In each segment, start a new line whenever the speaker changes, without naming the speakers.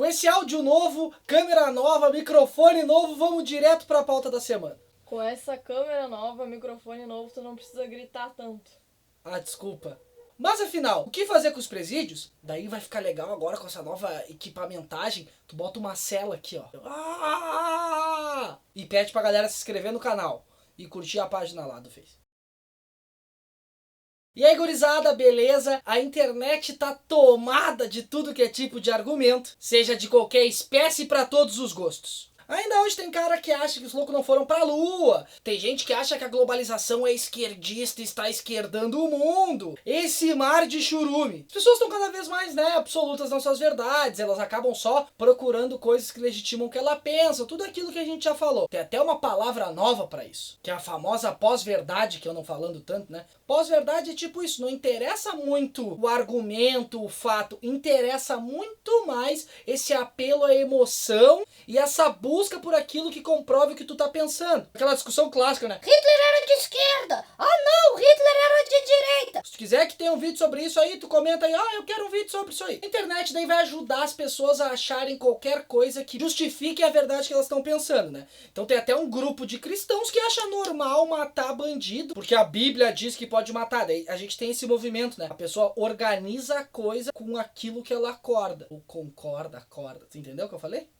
Com esse áudio novo, câmera nova, microfone novo, vamos direto pra pauta da semana.
Com essa câmera nova, microfone novo, tu não precisa gritar tanto.
Ah, desculpa. Mas afinal, o que fazer com os presídios? Daí vai ficar legal agora com essa nova equipamentagem. Tu bota uma cela aqui, ó. E pede pra galera se inscrever no canal. E curtir a página lá do Face. E aí, gurizada, beleza? A internet tá tomada de tudo que é tipo de argumento, seja de qualquer espécie para todos os gostos. Ainda hoje tem cara que acha que os loucos não foram pra lua. Tem gente que acha que a globalização é esquerdista e está esquerdando o mundo. Esse mar de churume. As pessoas estão cada vez mais, absolutas nas suas verdades. Elas acabam só procurando coisas que legitimam o que ela pensa. Tudo aquilo que a gente já falou. Tem até uma palavra nova pra isso. Que é a famosa pós-verdade, que eu não falando tanto, Pós-verdade é tipo isso. Não interessa muito o argumento, o fato. Interessa muito mais esse apelo à emoção e essa busca por aquilo que comprove o que tu tá pensando. Aquela discussão clássica,
Hitler era de esquerda. Ah não, Hitler era de direita.
Se tu quiser que tenha um vídeo sobre isso aí, tu comenta aí, eu quero um vídeo sobre isso aí. A internet daí vai ajudar as pessoas a acharem qualquer coisa que justifique a verdade que elas estão pensando, Então tem até um grupo de cristãos que acha normal matar bandido, porque a Bíblia diz que pode matar. Daí a gente tem esse movimento, A pessoa organiza a coisa com aquilo que ela acorda. Ou concorda, acorda. Tu entendeu o que eu falei?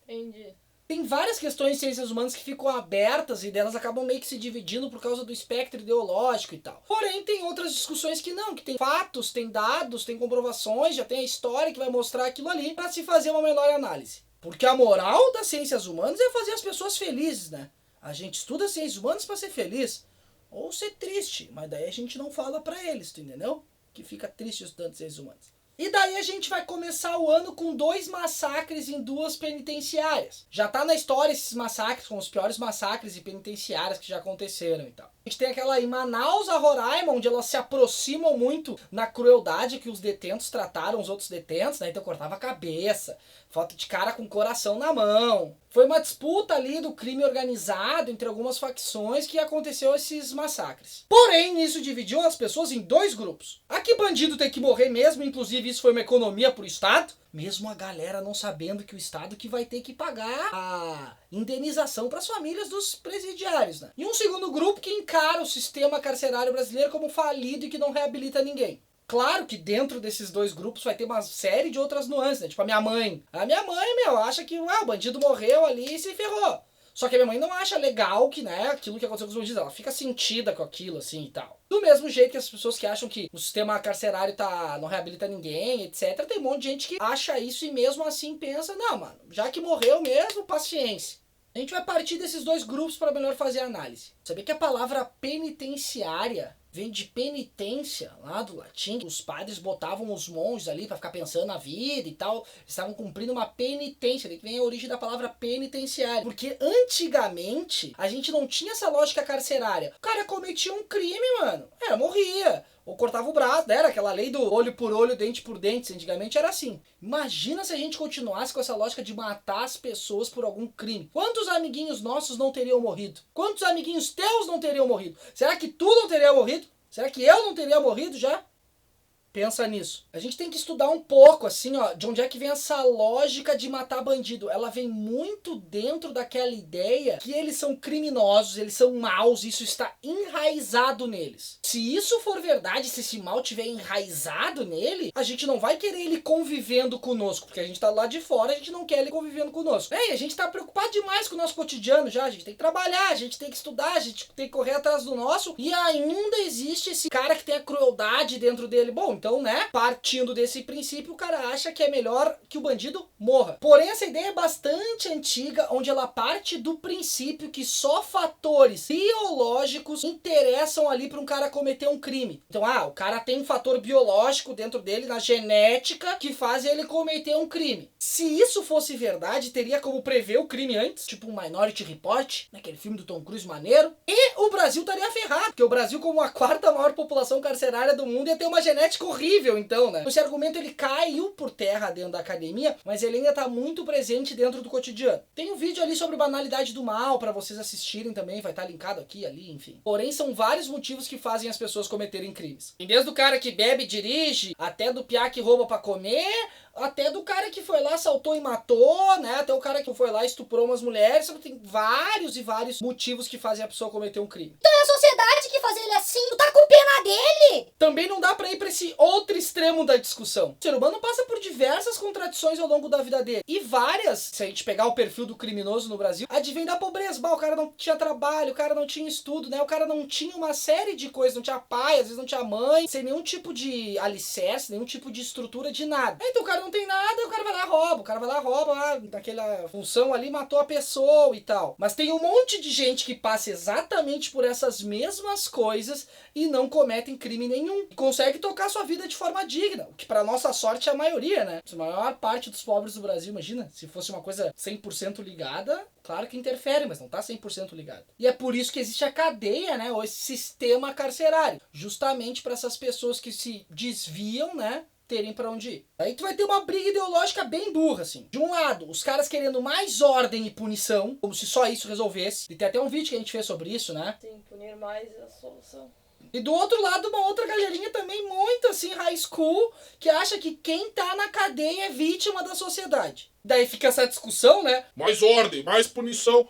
Entendi.
Tem várias questões de ciências humanas que ficam abertas e delas acabam meio que se dividindo por causa do espectro ideológico e tal. Porém, tem outras discussões que não, que tem fatos, tem dados, tem comprovações, já tem a história que vai mostrar aquilo ali para se fazer uma melhor análise. Porque a moral das ciências humanas é fazer as pessoas felizes, A gente estuda ciências humanas para ser feliz ou ser triste, mas daí a gente não fala para eles, tu entendeu? Que fica triste estudando ciências humanas. E daí a gente vai começar o ano com 2 massacres em 2 penitenciárias. Já tá na história esses massacres, com os piores massacres e penitenciárias que já aconteceram e tal. A gente tem aquela em Manaus, a Roraima, onde elas se aproximam muito na crueldade que os detentos trataram os outros detentos, Então cortava a cabeça, foto de cara com coração na mão. Foi uma disputa ali do crime organizado entre algumas facções que aconteceu esses massacres. Porém, isso dividiu as pessoas em 2 grupos. Aqui bandido tem que morrer mesmo, inclusive isso foi uma economia pro Estado. Mesmo a galera não sabendo que o Estado que vai ter que pagar a indenização para as famílias dos presidiários, E um segundo grupo que encara o sistema carcerário brasileiro como falido e que não reabilita ninguém. Claro que dentro desses 2 grupos vai ter uma série de outras nuances, Tipo a minha mãe. A minha mãe, acha que o bandido morreu ali e se ferrou. Só que a minha mãe não acha legal que, aquilo que aconteceu com os bandidos. Ela fica sentida com aquilo, assim, e tal. Do mesmo jeito que as pessoas que acham que o sistema carcerário não reabilita ninguém, etc. Tem um monte de gente que acha isso e mesmo assim pensa, não, mano, já que morreu mesmo, paciência. A gente vai partir desses 2 grupos para melhor fazer a análise. Sabia que a palavra penitenciária vem de penitência, lá do latim. Os padres botavam os monges ali para ficar pensando na vida e tal. Eles estavam cumprindo uma penitência. Daí vem a origem da palavra penitenciária. Porque antigamente a gente não tinha essa lógica carcerária. O cara cometia um crime, morria. Ou cortava o braço, era aquela lei do olho por olho, dente por dente. Antigamente era assim. Imagina se a gente continuasse com essa lógica de matar as pessoas por algum crime. Quantos amiguinhos nossos não teriam morrido? Quantos amiguinhos teus não teriam morrido? Será que tu não teria morrido? Será que eu não teria morrido já? Pensa nisso. A gente tem que estudar um pouco, assim, de onde é que vem essa lógica de matar bandido. Ela vem muito dentro daquela ideia que eles são criminosos, eles são maus, isso está enraizado neles. Se isso for verdade, se esse mal tiver enraizado nele, a gente não vai querer ele convivendo conosco, porque a gente tá lá de fora, a gente não quer ele convivendo conosco. E a gente tá preocupado demais com o nosso cotidiano já, a gente tem que trabalhar, a gente tem que estudar, a gente tem que correr atrás do nosso, e ainda existe esse cara que tem a crueldade dentro dele. Bom, então, partindo desse princípio, o cara acha que é melhor que o bandido morra. Porém, essa ideia é bastante antiga, onde ela parte do princípio que só fatores biológicos interessam ali para um cara cometer um crime. Então, o cara tem um fator biológico dentro dele, na genética, que faz ele cometer um crime. Se isso fosse verdade, teria como prever o crime antes, tipo um Minority Report, aquele filme do Tom Cruise maneiro, e o Brasil estaria ferrado, porque o Brasil, como a 4ª maior população carcerária do mundo, ia ter uma genética horrível, então, Esse argumento, ele caiu por terra dentro da academia, mas ele ainda tá muito presente dentro do cotidiano. Tem um vídeo ali sobre banalidade do mal, para vocês assistirem também, vai estar linkado aqui, ali, enfim. Porém, são vários motivos que fazem as pessoas cometerem crimes. Tem desde o cara que bebe e dirige, até do piá que rouba pra comer, Até do cara que foi lá, assaltou e matou, né? Até o cara que foi lá e estuprou umas mulheres. Tem vários e vários motivos que fazem a pessoa cometer um crime.
Então é a sociedade que faz ele assim. Tu tá com pena dele.
Também não dá pra ir pra esse outro extremo da discussão. O ser humano passa por diversas contradições ao longo da vida dele. E várias, se a gente pegar o perfil do criminoso no Brasil, advém da pobreza. Bah, o cara não tinha trabalho, o cara não tinha estudo, né? O cara não tinha uma série de coisas, não tinha pai, às vezes não tinha mãe, sem nenhum tipo de alicerce, nenhum tipo de estrutura de nada. Então o cara não tem nada, o cara vai lá e rouba. O cara vai lá e rouba, naquela função ali, matou a pessoa e tal. Mas tem um monte de gente que passa exatamente por essas mesmas coisas e não cometem crime nenhum. E consegue tocar sua vida de forma digna. O que pra nossa sorte é a maioria, né? A maior parte dos pobres do Brasil, imagina, se fosse uma coisa 100% ligada, claro que interfere, mas não tá 100% ligado. E é por isso que existe a cadeia, né? Ou esse sistema carcerário. Justamente para essas pessoas que se desviam, né? Terem pra onde ir. Aí tu vai ter uma briga ideológica bem burra, assim. De um lado, os caras querendo mais ordem e punição, como se só isso resolvesse. E tem até um vídeo que a gente fez sobre isso, né?
Sim, punir mais é a solução.
E do outro lado, uma outra galerinha também muito assim, high school, que acha que quem tá na cadeia é vítima da sociedade. Daí fica essa discussão, né?
Mais ordem, mais punição.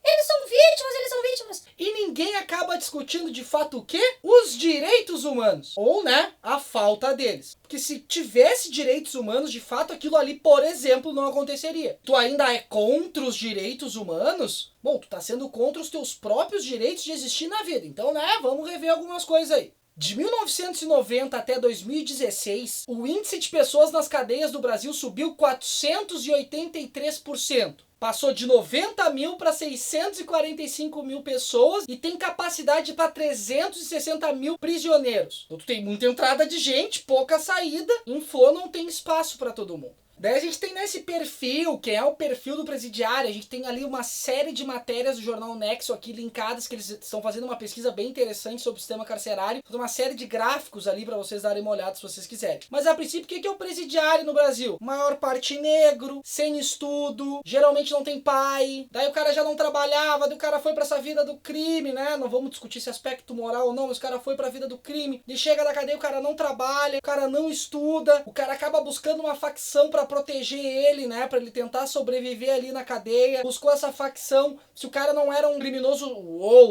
Eles são vítimas, eles são vítimas.
E ninguém acaba discutindo de fato o quê? Os direitos humanos. Ou, né, a falta deles. Porque se tivesse direitos humanos, de fato, aquilo ali, por exemplo, não aconteceria. Tu ainda é contra os direitos humanos? Bom, tu tá sendo contra os teus próprios direitos de existir na vida. Então, né, vamos rever algumas coisas aí. De 1990 até 2016, o índice de pessoas nas cadeias do Brasil subiu 483%. Passou de 90 mil para 645 mil pessoas e tem capacidade para 360 mil prisioneiros. Então tu tem muita entrada de gente, pouca saída, info não tem espaço para todo mundo. Daí a gente tem nesse perfil, que é o perfil do presidiário, a gente tem ali uma série de matérias do jornal Nexo aqui linkadas, que eles estão fazendo uma pesquisa bem interessante sobre o sistema carcerário, tem uma série de gráficos ali para vocês darem uma olhada se vocês quiserem. Mas a princípio, o que é o presidiário no Brasil? Maior parte negro, sem estudo, geralmente não tem pai, daí o cara já não trabalhava, daí o cara foi para essa vida do crime, né? Não vamos discutir esse aspecto moral ou não, mas o cara foi para a vida do crime, ele chega da cadeia, o cara não trabalha, o cara não estuda, o cara acaba buscando uma facção para proteger ele, né, para ele tentar sobreviver ali na cadeia, buscou essa facção. Se o cara não era um criminoso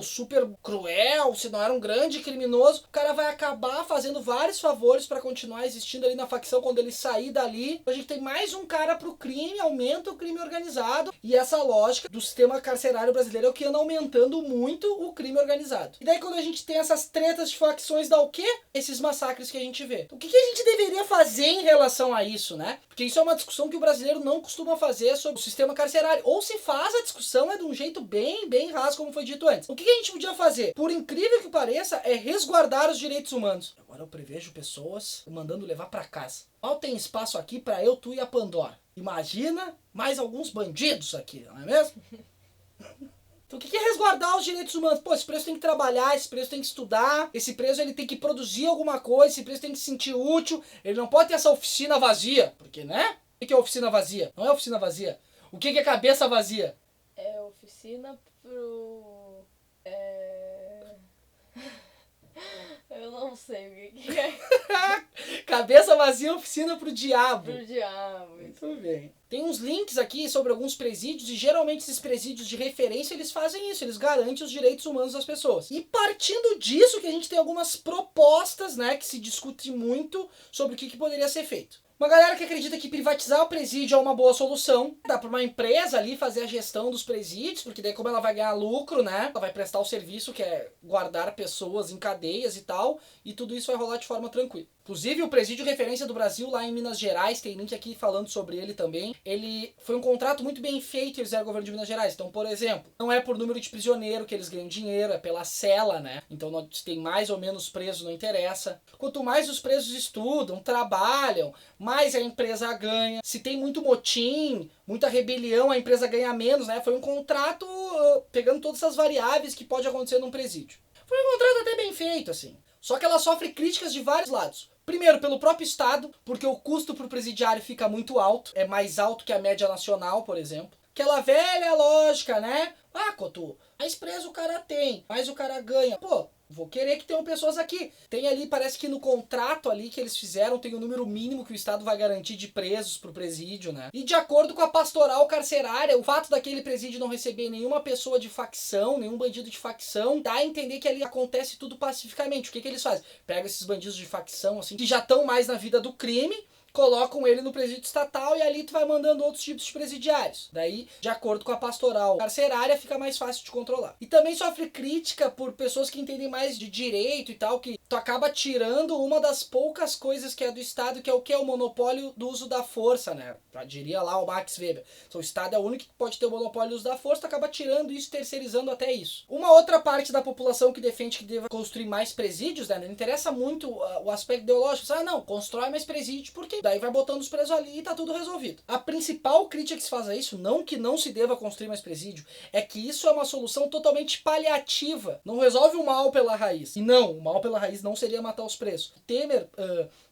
super cruel, se não era um grande criminoso, o cara vai acabar fazendo vários favores para continuar existindo ali na facção quando ele sair dali. A gente tem mais um cara pro crime, aumenta o crime organizado, e essa lógica do sistema carcerário brasileiro é o que anda aumentando muito o crime organizado. E daí quando a gente tem essas tretas de facções, dá o quê? Esses massacres que a gente vê. O que a gente deveria fazer em relação a isso, né? Porque isso é uma discussão que o brasileiro não costuma fazer sobre o sistema carcerário. Ou se faz a discussão é de um jeito bem raso, como foi dito antes. O que a gente podia fazer? Por incrível que pareça, é resguardar os direitos humanos. Agora eu prevejo pessoas mandando levar pra casa. Mal tem espaço aqui pra eu, tu e a Pandora. Imagina mais alguns bandidos aqui, não é mesmo? Então o que é resguardar os direitos humanos? Pô, esse preso tem que trabalhar, esse preso tem que estudar, esse preso ele tem que produzir alguma coisa, esse preso tem que se sentir útil, ele não pode ter essa oficina vazia, porque, né? O que é oficina vazia? Não é oficina vazia. O que é cabeça vazia?
É oficina pro... Eu não sei o que é.
Cabeça vazia, oficina pro diabo.
Pro diabo.
Muito bem. Tem uns links aqui sobre alguns presídios e geralmente esses presídios de referência eles fazem isso, eles garantem os direitos humanos das pessoas. E partindo disso que a gente tem algumas propostas, né, que se discute muito sobre o que poderia ser feito. Uma galera que acredita que privatizar o presídio é uma boa solução. Dá para uma empresa ali fazer a gestão dos presídios, porque daí como ela vai ganhar lucro, né? Ela vai prestar o serviço que é guardar pessoas em cadeias e tal, e tudo isso vai rolar de forma tranquila. Inclusive o presídio referência do Brasil lá em Minas Gerais, tem link aqui falando sobre ele também. Ele foi um contrato muito bem feito, eles eram o governo de Minas Gerais. Então, por exemplo, não é por número de prisioneiro que eles ganham dinheiro, é pela cela, né? Então se tem mais ou menos presos, não interessa. Quanto mais os presos estudam, trabalham, mais a empresa ganha. Se tem muito motim, muita rebelião, a empresa ganha menos, né? Foi um contrato pegando todas essas variáveis que pode acontecer num presídio. Foi um contrato até bem feito, assim. Só que ela sofre críticas de vários lados. Primeiro, pelo próprio Estado, porque o custo pro presidiário fica muito alto. É mais alto que a média nacional, por exemplo. Aquela velha lógica, né? Ah, Couto, mais preso o cara tem, mais o cara ganha. Pô, Vou querer que tenham pessoas aqui. Tem ali, parece que no contrato ali que eles fizeram, tem o número mínimo que o Estado vai garantir de presos pro presídio, né? E de acordo com a pastoral carcerária, o fato daquele presídio não receber nenhuma pessoa de facção, nenhum bandido de facção, dá a entender que ali acontece tudo pacificamente. O que eles fazem? Pega esses bandidos de facção, assim, que já estão mais na vida do crime, colocam ele no presídio estatal e ali tu vai mandando outros tipos de presidiários. Daí, de acordo com a pastoral carcerária, fica mais fácil de controlar. E também sofre crítica por pessoas que entendem mais de direito e tal, que tu acaba tirando uma das poucas coisas que é do Estado, que é o que? O monopólio do uso da força, né? Já diria lá o Max Weber. Então, o Estado é o único que pode ter o monopólio do uso da força, tu acaba tirando isso, terceirizando até isso. Uma outra parte da população que defende que deva construir mais presídios, né? Não interessa muito o aspecto ideológico. Não, constrói mais presídio, porque daí vai botando os presos ali e tá tudo resolvido. A principal crítica que se faz a isso, não que não se deva construir mais presídio, é que isso é uma solução totalmente paliativa. Não resolve o mal pela raiz. E não, o mal pela raiz não seria matar os presos. O Temer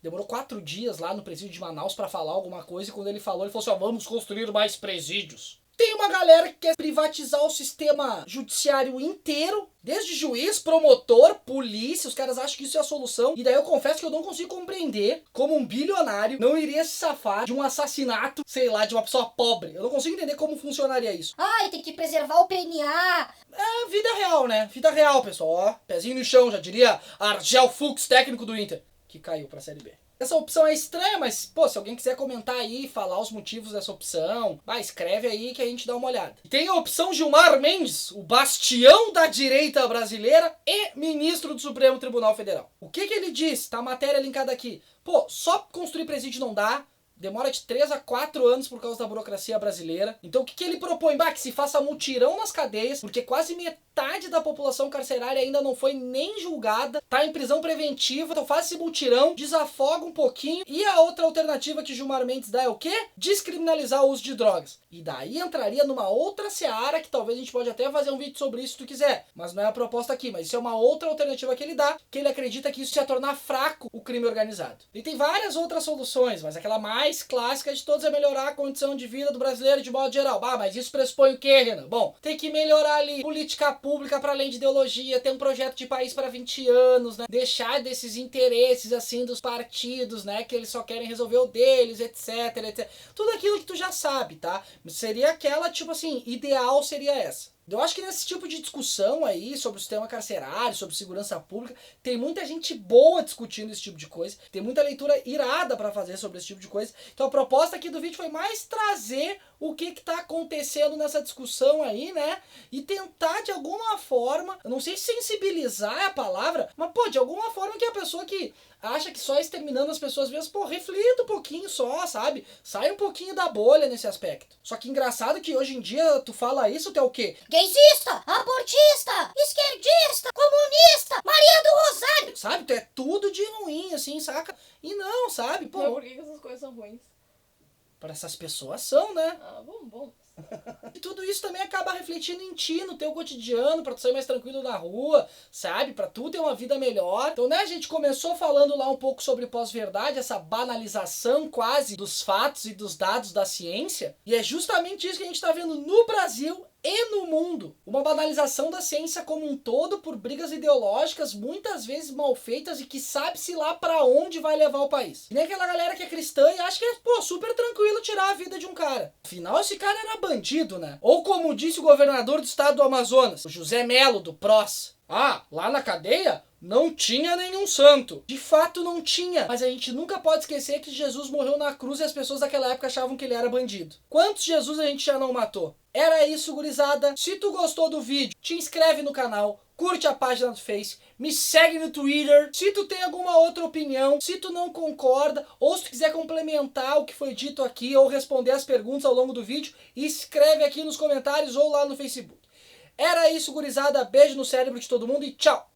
demorou 4 dias lá no presídio de Manaus pra falar alguma coisa e quando ele falou assim, vamos construir mais presídios. Tem uma galera que quer privatizar o sistema judiciário inteiro, desde juiz, promotor, polícia, os caras acham que isso é a solução. E daí eu confesso que eu não consigo compreender como um bilionário não iria se safar de um assassinato, sei lá, de uma pessoa pobre. Eu não consigo entender como funcionaria isso.
Ai, tem que preservar o PNA.
É vida real, né? Vida real, pessoal. Ó, pezinho no chão, já diria Argel Fuchs, técnico do Inter, que caiu pra Série B. Essa opção é estranha, mas, pô, se alguém quiser comentar aí, falar os motivos dessa opção, escreve aí que a gente dá uma olhada. E tem a opção Gilmar Mendes, o bastião da direita brasileira e ministro do Supremo Tribunal Federal. O que ele diz? Tá a matéria linkada aqui. Pô, só construir presídio não dá. Demora de 3 a 4 anos por causa da burocracia brasileira. Então o que ele propõe? Que se faça mutirão nas cadeias, porque quase metade da população carcerária ainda não foi nem julgada, tá em prisão preventiva, então faz esse mutirão, desafoga um pouquinho. E a outra alternativa que Gilmar Mendes dá é o quê? Descriminalizar o uso de drogas. E daí entraria numa outra seara, que talvez a gente pode até fazer um vídeo sobre isso se tu quiser, mas não é a proposta aqui, mas isso é uma outra alternativa que ele dá, que ele acredita que isso ia tornar fraco o crime organizado. E tem várias outras soluções, mas aquela mais clássica de todas é melhorar a condição de vida do brasileiro de modo geral. Mas isso pressupõe o quê, Renan? Bom, tem que melhorar ali política pública para além de ideologia, ter um projeto de país para 20 anos, né? Deixar desses interesses, assim, dos partidos, né? Que eles só querem resolver o deles, etc, etc. Tudo aquilo que tu já sabe, tá? Seria aquela, tipo assim, ideal seria essa. Eu acho que nesse tipo de discussão aí, sobre o sistema carcerário, sobre segurança pública, tem muita gente boa discutindo esse tipo de coisa, tem muita leitura irada pra fazer sobre esse tipo de coisa. Então a proposta aqui do vídeo foi mais trazer o que tá acontecendo nessa discussão aí, né? E tentar de alguma forma, eu não sei se sensibilizar é a palavra, mas pô, de alguma forma que a pessoa que acha que só exterminando as pessoas mesmo, pô, reflita um pouquinho só, sabe? Sai um pouquinho da bolha nesse aspecto. Só que engraçado que hoje em dia tu fala isso, tu é o quê?
Gaysista, abortista, esquerdista, comunista, Maria do Rosário.
Sabe? Tu é tudo de ruim, assim, saca? E não, sabe? Pô,
Mas por que essas coisas são ruins?
para essas pessoas são, né?
Bom.
E tudo isso também acaba refletindo em ti, no teu cotidiano, pra tu sair mais tranquilo na rua, sabe? Pra tu ter uma vida melhor. Então, né, a gente começou falando lá um pouco sobre pós-verdade, essa banalização quase dos fatos e dos dados da ciência. E é justamente isso que a gente tá vendo no Brasil e no mundo. Uma banalização da ciência como um todo por brigas ideológicas muitas vezes mal feitas e que sabe-se lá pra onde vai levar o país. E nem aquela galera que é cristã e acha que é, pô, super tranquilo tirar a vida de um cara. Afinal, esse cara era bandido, né? Ou como disse o governador do estado do Amazonas, o José Melo, do PROS. Lá na cadeia não tinha nenhum santo. De fato não tinha. Mas a gente nunca pode esquecer que Jesus morreu na cruz e as pessoas daquela época achavam que ele era bandido. Quantos Jesus a gente já não matou? Era isso, gurizada. Se tu gostou do vídeo, te inscreve no canal, curte a página do Face, me segue no Twitter. Se tu tem alguma outra opinião, se tu não concorda, ou se tu quiser complementar o que foi dito aqui, ou responder as perguntas ao longo do vídeo, escreve aqui nos comentários ou lá no Facebook. Era isso, gurizada. Beijo no cérebro de todo mundo e tchau!